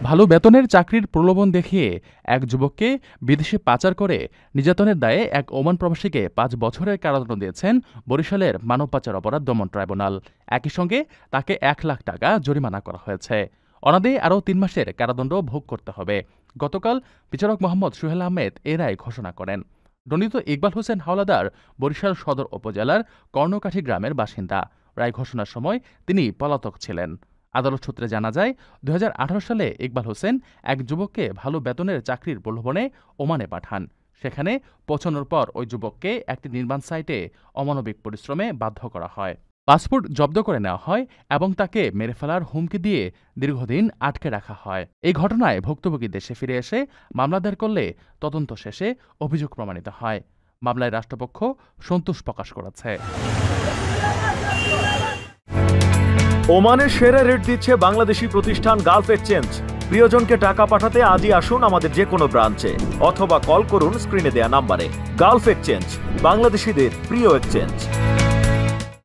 ভালো বেতনের চাকরির প্রলোভন দেখিয়ে এক যুবককে বিদেশে পাচার করে নির্যাতনের দায়ে এক ওমান প্রবাসীকে ৫ বছরের কারাদণ্ড দিয়েছেন বরিশালের মানব পাচার অপরাধ দমন ট্রাইব্যুনাল। একই সঙ্গে তাকে ১ লাখ টাকা জরিমানা করা হয়েছে। অনাদে আরও ৩ মাসের কারাদণ্ড ভোগ করতে হবে। গতকাল বিচারক মোহাম্মদ সোহেল আহমেদ এ রায় ঘোষণা করেন। দণ্ডিত ইকবাল হোসেন হাওলাদার বরিশাল সদর উপজেলার কর্ণকাঠি গ্রামের বাসিন্দা। রায় ঘোষণার সময় তিনি পলাতক ছিলেন। আদালত সূত্রে জানা যায়, ২০১৮ সালে ইকবাল হোসেন এক যুবককে ভালো বেতনের চাকরির প্রলোভনে ওমানে পাঠান। সেখানে পৌঁছানোর পর ওই যুবককে একটি নির্মাণ সাইটে অমানবিক পরিশ্রমে বাধ্য করা হয়। পাসপোর্ট জব্দ করে নেওয়া হয় এবং তাকে মেরে ফেলার হুমকি দিয়ে দীর্ঘদিন আটকে রাখা হয়। এই ঘটনায় ভুক্তভোগী দেশে ফিরে এসে মামলা দায়ের করলে তদন্ত শেষে অভিযোগ প্রমাণিত হয়। মামলায় রাষ্ট্রপক্ষ সন্তোষ প্রকাশ করেছে। ওমানের সেরা রেট দিচ্ছে বাংলাদেশি প্রতিষ্ঠান গালফ এক্সচেঞ্জ। প্রিয়জনকে টাকা পাঠাতে আজই আসুন আমাদের যে কোনো ব্রাঞ্চে অথবা কল করুন স্ক্রিনে দেয়া নাম্বারে। গালফ এক্সচেঞ্জ, বাংলাদেশিদের প্রিয় এক্সচেঞ্জ।